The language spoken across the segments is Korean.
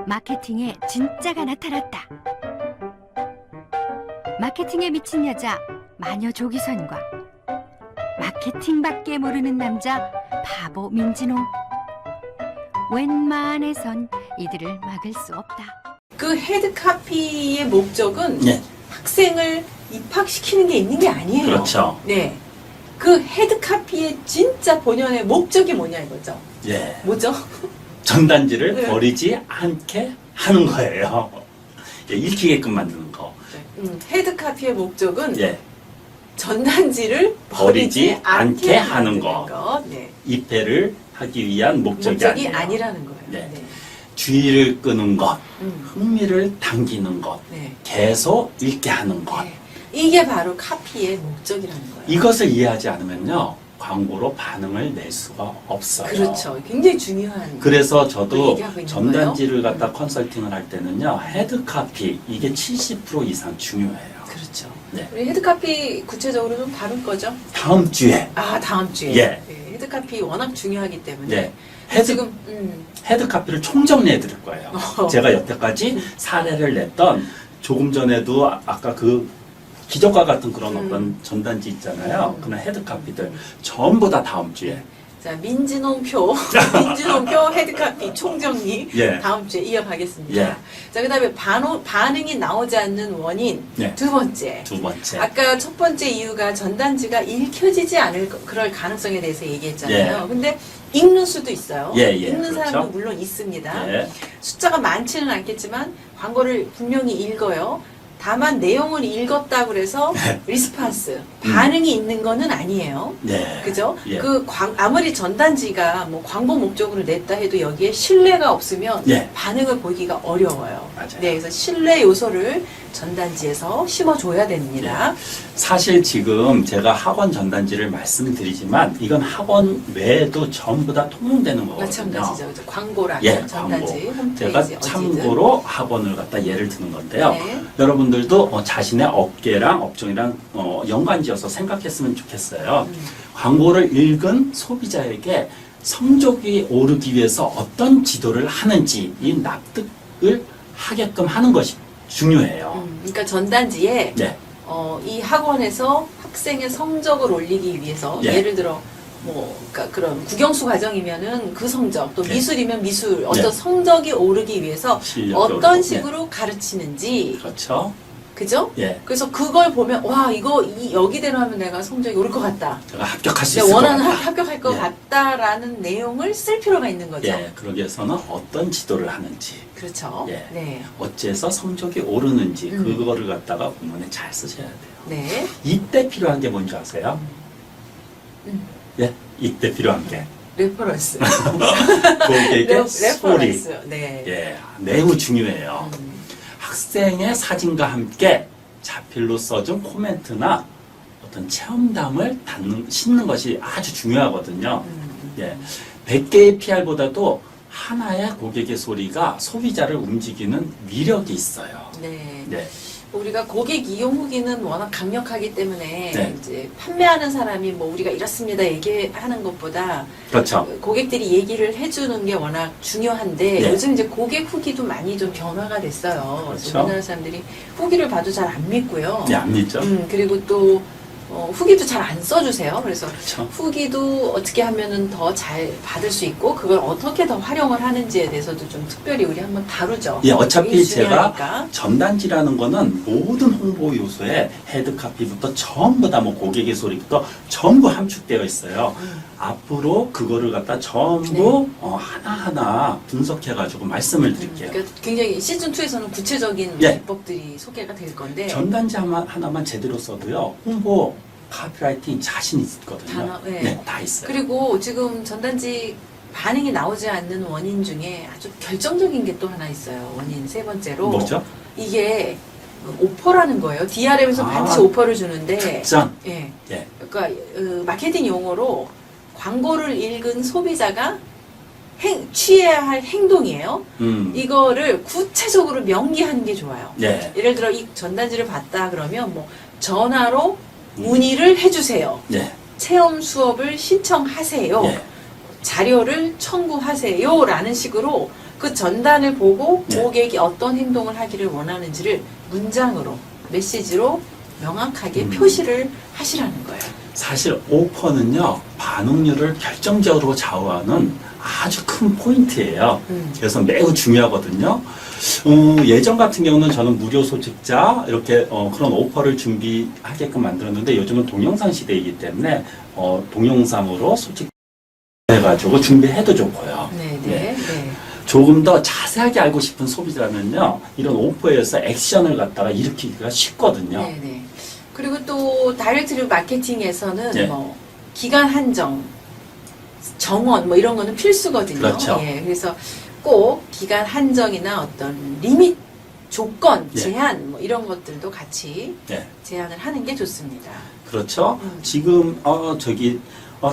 마케팅에 진짜가 나타났다. 마케팅에 미친 여자 마녀 조기선과 마케팅밖에 모르는 남자 바보 민진호. 웬만해선 이들을 막을 수 없다. 그 헤드카피의 목적은 네. 학생을 입학시키는 게 있는 게 아니에요. 그렇죠. 네. 그 헤드카피의 진짜 본연의 목적이 뭐냐 이거죠. 예. 뭐죠? 전단지를 네. 버리지 않게 하는 거예요. 예, 읽히게끔 만드는 거. 헤드카피의 목적은 예. 전단지를 버리지 않게 하는 거. 네. 입회를 하기 위한 목적이 아니에요. 아니라는 거예요. 네. 주의를 끄는 것, 흥미를 당기는 것, 네. 계속 읽게 하는 것. 네. 이게 바로 카피의 목적이라는 거예요. 이것을 이해하지 않으면요, 광고로 반응을 낼 수가 없어요. 그렇죠. 굉장히 중요한. 그래서 걸 저도 얘기하고 있는 전단지를 거예요. 갖다 컨설팅을 할 때는요, 헤드카피, 이게 70% 이상 중요해요. 그렇죠. 네. 우리 헤드카피 구체적으로 좀 다룰 거죠? 다음 주에, 아, 다음 주에. 예. 네, 헤드카피 워낙 중요하기 때문에. 네. 지금, 헤드카피를 총정리해 드릴 거예요. 제가 여태까지 사례를 냈던, 조금 전에도 아까 그 기적과 같은 그런 어떤 전단지 있잖아요. 그런 헤드카피들 전부 다 다음 주에. 자, 민진홍표 헤드카피 총정리. 예. 다음 주에 이어가겠습니다. 예. 자, 그 다음에 반응이 나오지 않는 원인. 네. 두 번째. 두 번째. 아까 첫 번째 이유가 전단지가 읽혀지지 않을 그럴 가능성에 대해서 얘기했잖아요. 예. 근데 읽는 수도 있어요. 예, 예, 읽는 그렇죠. 사람도 물론 있습니다. 예. 숫자가 많지는 않겠지만 광고를 분명히 읽어요. 다만 내용을 읽었다 그래서 리스판스, 반응이 있는 거는 아니에요. 네. 그죠? 예. 아무리 전단지가 뭐 광고 목적으로 냈다 해도 여기에 신뢰가 없으면 예. 반응을 보기가 어려워요. 맞아요. 네, 그래서 신뢰 요소를 전단지에서 심어줘야 됩니다. 사실 지금 제가 학원 전단지를 말씀드리지만 이건 학원 외에도 전부 다 통용되는 거거든요. 마찬가지죠. 그죠? 광고라면 예, 전단지, 광고. 홈페이지, 제가 어디든. 참고로 학원을 갖다 예를 드는 건데요. 네. 여러분들도 자신의 업계랑 업종이랑 연관지어서 생각했으면 좋겠어요. 광고를 읽은 소비자에게 성적이 오르기 위해서 어떤 지도를 하는지 이 납득을 하게끔 하는 것이 중요해요. 그러니까 전단지에 네. 이 학원에서 학생의 성적을 올리기 위해서 예. 예를 들어 그러니까 그런 국영수 과정이면은 그 성적, 또 예. 미술이면 미술 어떤 예. 성적이 오르기 위해서 실력이 어떤 오르고. 식으로 가르치는지, 그렇죠. 그죠? 예. 그래서 그걸 보면 와 이거 여기대로 하면 내가 성적이 오를 것 같다. 제가 합격할 수 내가 있을 것 원하는 같다. 합격할 것 예. 같다라는 내용을 쓸 필요가 있는 거죠. 예, 그러기 위해서는 어떤 지도를 하는지, 그렇죠. 예. 네. 어째서 성적이 오르는지 그거를 갖다가 본문에 잘 쓰셔야 돼요. 네. 이때 필요한 게 뭔지 아세요? 예, 이때 필요한 게 레퍼런스. 고객의 소리. 레퍼런스. 네. 예, 매우 중요해요. 학생의 사진과 함께 자필로 써준 코멘트나 어떤 체험담을 싣는 것이 아주 중요하거든요. 예, 100개의 PR보다도 하나의 고객의 소리가 소비자를 움직이는 위력이 있어요. 네. 네. 우리가 고객 이용 후기는 워낙 강력하기 때문에 네. 이제 판매하는 사람이 뭐 우리가 이렇습니다 얘기하는 것보다 그렇죠. 고객들이 얘기를 해주는 게 워낙 중요한데 네. 요즘 이제 고객 후기도 많이 좀 변화가 됐어요. 그래서 그렇죠. 우리나라 사람들이 후기를 봐도 잘 안 믿고요. 네, 안 믿죠? 그리고 또 후기도 잘 안 써주세요. 그래서 그렇죠. 후기도 어떻게 하면은 더 잘 받을 수 있고 그걸 어떻게 더 활용을 하는지에 대해서도 좀 특별히 우리 한번 다루죠. 예, 어차피 그게 제가 중요하니까. 전단지라는 거는 모든 홍보 요소에 헤드카피부터 전부 다 뭐 고객의 소리부터 전부 함축되어 있어요. 앞으로 그거를 갖다 전부 하나하나 분석해가지고 말씀을 드릴게요. 그러니까 굉장히 시즌2에서는 구체적인 예. 기법들이 소개가 될 건데 전단지 하나만 제대로 써도요, 홍보 카피라이팅 자신 있거든요. 단어, 예. 네, 다 있어요. 그리고 지금 전단지 반응이 나오지 않는 원인 중에 아주 결정적인 게 또 하나 있어요. 원인 세 번째로 뭐죠? 이게 오퍼라는 거예요. DRM에서 반드시 오퍼를 주는데 짠. 예. 예. 그러니까 마케팅 용어로 광고를 읽은 소비자가 취해야 할 행동이에요. 이거를 구체적으로 명기하는 게 좋아요. 예. 예를 들어 이 전단지를 봤다 그러면 뭐 전화로 문의를 해주세요. 예. 체험 수업을 신청하세요. 예. 자료를 청구하세요. 라는 식으로 그 전단을 보고 네. 고객이 어떤 행동을 하기를 원하는지를 문장으로, 메시지로 명확하게 표시를 하시라는 거예요. 사실 오퍼는요, 반응률을 결정적으로 좌우하는 아주 큰 포인트예요. 그래서 매우 중요하거든요. 예전 같은 경우는 저는 무료 소식자 이렇게 그런 오퍼를 준비하게끔 만들었는데 요즘은 동영상 시대이기 때문에 동영상으로 소식 해가지고 준비해도 좋고요. 네, 네. 네, 네. 조금 더 자세하게 알고 싶은 소비자라면요, 이런 오퍼에서 액션을 갖다가 일으키기가 쉽거든요. 네, 네. 그리고 또 다이렉트 마케팅에서는 네. 뭐 기간 한정, 정원 뭐 이런 거는 필수거든요. 그렇죠. 예, 그래서 꼭 기간 한정이나 어떤 리밋, 조건, 네. 제한 뭐 이런 것들도 같이 네. 제안을 하는 게 좋습니다. 그렇죠. 지금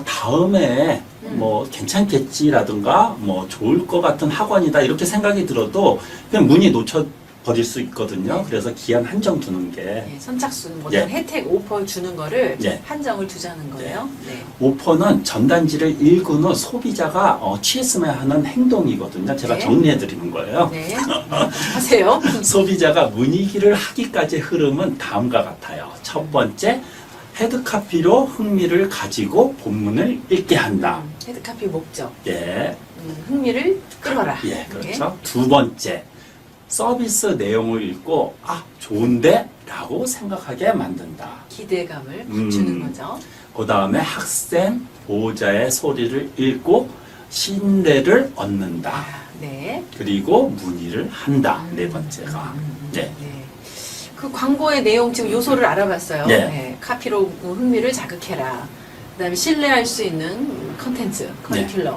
다음에 뭐 괜찮겠지라든가 뭐 좋을 것 같은 학원이다 이렇게 생각이 들어도 그냥 문의 놓쳐 버릴 수 있거든요. 네. 그래서 기한 한정 두는 게 예, 선착순 뭐 예. 어떤 혜택 오퍼 주는 거를 예. 한정을 두자는 거예요. 네. 오퍼는 전단지를 읽은 후 소비자가 취했으면 하는 행동이거든요. 제가 네. 정리해 드리는 거예요. 네. 하세요. 소비자가 문의기를 하기까지의 흐름은 다음과 같아요. 첫 번째, 헤드카피로 흥미를 가지고 본문을 읽게 한다. 헤드카피 목적. 예, 흥미를 끌어라. 예, 그렇죠. 두 번째, 서비스 내용을 읽고 좋은데? 라고 생각하게 만든다. 기대감을 주는 거죠. 그 다음에 학생, 보호자의 소리를 읽고 신뢰를 얻는다. 네. 그리고 문의를 한다. 네 번째가. 네. 네. 그 광고의 내용 지금 요소를 알아봤어요. 네. 네. 카피로 흥미를 자극해라. 그다음에 신뢰할 수 있는 컨텐츠, 커리큘럼.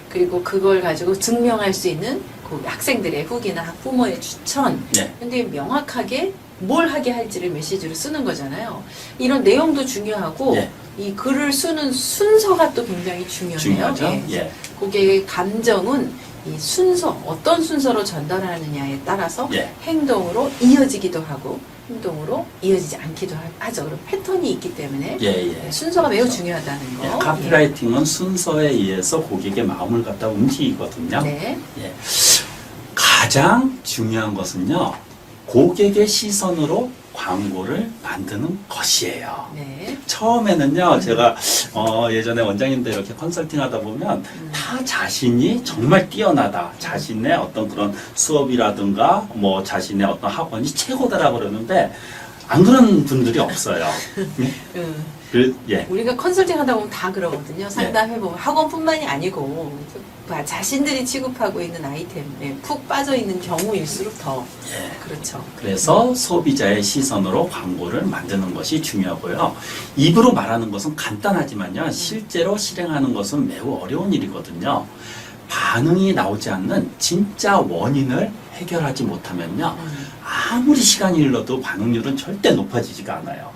그리고 그걸 가지고 증명할 수 있는 그 학생들의 후기나 학부모의 추천. 네. 근데 명확하게 뭘 하게 할지를 메시지로 쓰는 거잖아요. 이런 내용도 중요하고 네. 이 글을 쓰는 순서가 또 굉장히 중요해요. 중요하죠. 예. 예. 고객의 감정은 이 순서, 어떤 순서로 전달하느냐에 따라서 예. 행동으로 이어지기도 하고 행동으로 이어지지 않기도 하죠. 그런 패턴이 있기 때문에 예, 예. 순서가 매우 그렇죠. 중요하다는 거. 예, 카피라이팅은 순서에 의해서 고객의 마음을 갖다 움직이거든요. 네. 예. 가장 중요한 것은요, 고객의 시선으로 광고를 만드는 것이에요. 네. 처음에는요, 제가 예전에 원장님들 이렇게 컨설팅 하다 보면 다 자신이 정말 뛰어나다. 자신의 어떤 그런 수업이라든가 뭐 자신의 어떤 학원이 최고다라고 그러는데 안 그런 분들이 없어요. 예. 우리가 컨설팅 하다 보면 다 그러거든요. 상담해보면 학원뿐만이 아니고 자신들이 취급하고 있는 아이템에 푹 빠져 있는 경우일수록 더 예. 그렇죠. 그래서 소비자의 시선으로 광고를 만드는 것이 중요하고요. 입으로 말하는 것은 간단하지만요. 실제로 실행하는 것은 매우 어려운 일이거든요. 반응이 나오지 않는 진짜 원인을 해결하지 못하면요. 아무리 시간이 흘러도 반응률은 절대 높아지지가 않아요.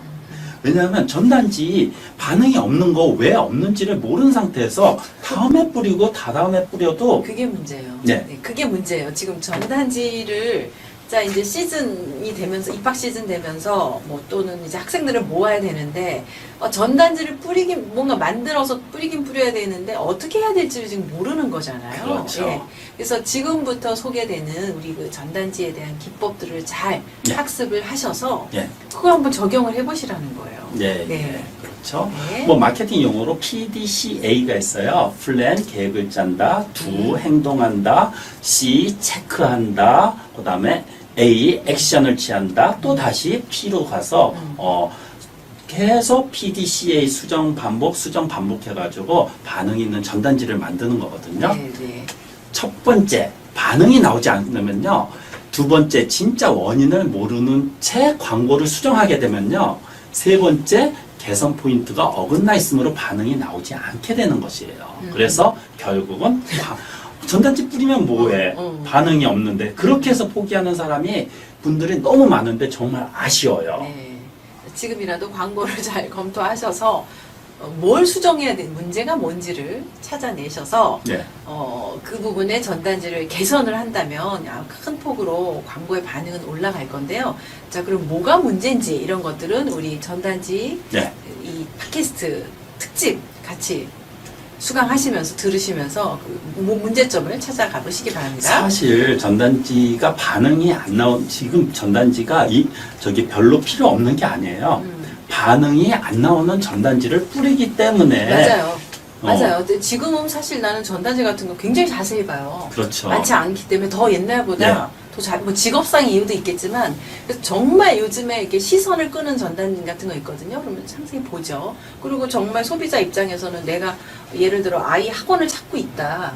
왜냐하면 전단지 반응이 없는 거 왜 없는지를 모르는 상태에서 다음에 뿌리고 다다음에 뿌려도 그게 문제예요. 네. 그게 문제예요. 지금 전단지를 자 이제 시즌이 되면서 입학 시즌 되면서 뭐 또는 이제 학생들을 모아야 되는데 전단지를 뿌리긴 뭔가 만들어서 뿌리긴 뿌려야 되는데 어떻게 해야 될지를 지금 모르는 거잖아요. 그렇죠. 예. 그래서 지금부터 소개되는 우리 그 전단지에 대한 기법들을 잘 네. 학습을 하셔서 예. 그걸 한번 적용을 해보시라는 거예요. 네, 네. 네. 그렇죠. 네. 뭐 마케팅 용어로 PDCA가 있어요. 플랜 계획을 짠다, do 행동한다, C 체크한다, 그다음에 A 액션을 취한다. 또 다시 P로 가서 계속 PDCA 수정 반복 해가지고 반응이 있는 전단지를 만드는 거거든요. 네, 네. 첫 번째 반응이 나오지 않으면요. 두 번째 진짜 원인을 모르는 채 광고를 수정하게 되면요. 세 번째 개선 포인트가 어긋나 있으므로 반응이 나오지 않게 되는 것이에요. 그래서 결국은 전단지 뿌리면 뭐해? 반응이 없는데 그렇게 해서 포기하는 사람이 분들이 너무 많은데 정말 아쉬워요. 네. 지금이라도 광고를 잘 검토하셔서 뭘 수정해야 되는 문제가 뭔지를 찾아내셔서 네. 그 부분에 전단지를 개선을 한다면 큰 폭으로 광고의 반응은 올라갈 건데요. 자, 그럼 뭐가 문제인지 이런 것들은 우리 전단지 네. 이 팟캐스트 특집 같이 수강하시면서 들으시면서 그 문제점을 찾아가 보시기 바랍니다. 사실 전단지가 반응이 안 나온, 지금 전단지가 저기 별로 필요 없는 게 아니에요. 반응이 안 나오는 전단지를 뿌리기 때문에. 맞아요. 맞아요. 근데 지금은 사실 나는 전단지 같은 거 굉장히 자세히 봐요. 그렇죠. 많지 않기 때문에 더 옛날보다 더 뭐 직업상 이유도 있겠지만, 그래서 정말 요즘에 이렇게 시선을 끄는 전단 같은 거 있거든요. 그러면 상세히 보죠. 그리고 정말 소비자 입장에서는 내가 예를 들어 아이 학원을 찾고 있다.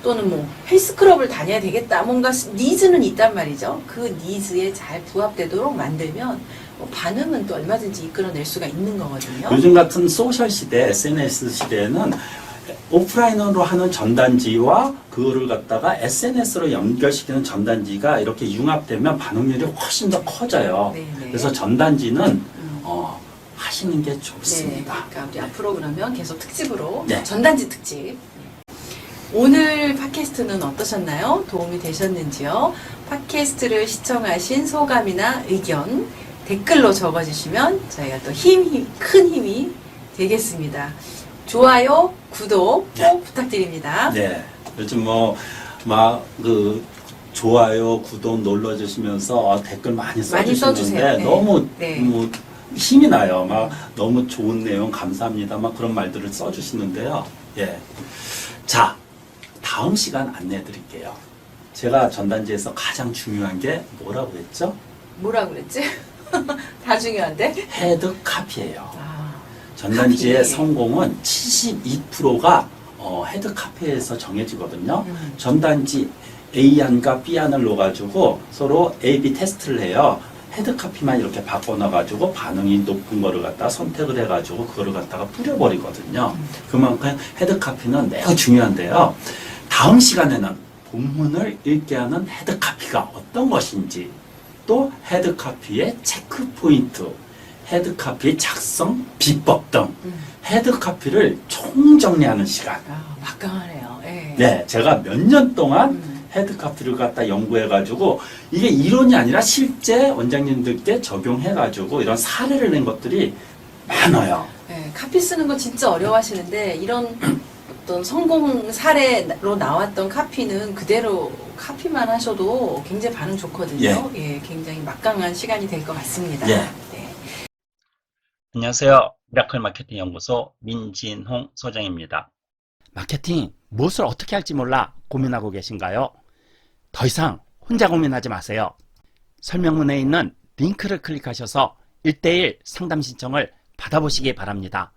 또는 뭐 헬스클럽을 다녀야 되겠다. 뭔가 니즈는 있단 말이죠. 그 니즈에 잘 부합되도록 만들면 뭐 반응은 또 얼마든지 이끌어낼 수가 있는 거거든요. 요즘 같은 소셜 시대, SNS 시대에는 오프라인으로 하는 전단지와 그거를 갖다가 SNS로 연결시키는 전단지가 이렇게 융합되면 반응률이 훨씬 더 커져요. 네네. 그래서 전단지는 하시는 게 좋습니다. 네, 그러니까 우리 앞으로 그러면 계속 특집으로 네. 전단지 특집. 오늘 팟캐스트는 어떠셨나요? 도움이 되셨는지요? 팟캐스트를 시청하신 소감이나 의견 댓글로 적어주시면 저희가 또 큰 힘이 되겠습니다. 좋아요, 구독 꼭 부탁드립니다. 네. 요즘 좋아요, 구독 눌러주시면서 댓글 많이 많이 써주세요. 써주시는데 네. 너무 네. 힘이 나요. 너무 좋은 내용 감사합니다. 그런 말들을 써주시는데요. 예. 자, 다음 시간 안내해 드릴게요. 제가 전단지에서 가장 중요한 게 뭐라고 했죠? 뭐라 그랬지? 다 중요한데? 헤드 카피예요. 아, 전단지의 카피. 성공은 72%가 헤드 카피에서 정해지거든요. 전단지 A안과 B안을 넣어가지고 서로 A-B 테스트를 해요. 헤드 카피만 이렇게 바꿔놔가지고 반응이 높은 거를 갖다가 선택을 해가지고 그거를 갖다가 뿌려버리거든요. 그만큼 헤드 카피는 매우 중요한데요. 다음 시간에는 본문을 읽게 하는 헤드 카피가 어떤 것인지, 또 헤드 카피의 체크 포인트, 헤드 카피의 작성 비법 등 헤드 카피를 총정리하는 시간. 막강하네요. 예. 네, 제가 몇 년 동안 헤드 카피를 갖다 연구해가지고 이게 이론이 아니라 실제 원장님들께 적용해가지고 이런 사례를 낸 것들이 많아요. 예, 카피 쓰는 거 진짜 어려워하시는데 이런 어떤 성공 사례로 나왔던 카피는 그대로 카피만 하셔도 굉장히 반응 좋거든요. 예, 굉장히 막강한 시간이 될 것 같습니다. 예. 네. 안녕하세요. 미라클 마케팅 연구소 민진홍 소장입니다. 마케팅 무엇을 어떻게 할지 몰라 고민하고 계신가요? 더 이상 혼자 고민하지 마세요. 설명문에 있는 링크를 클릭하셔서 1:1 상담 신청을 받아보시기 바랍니다.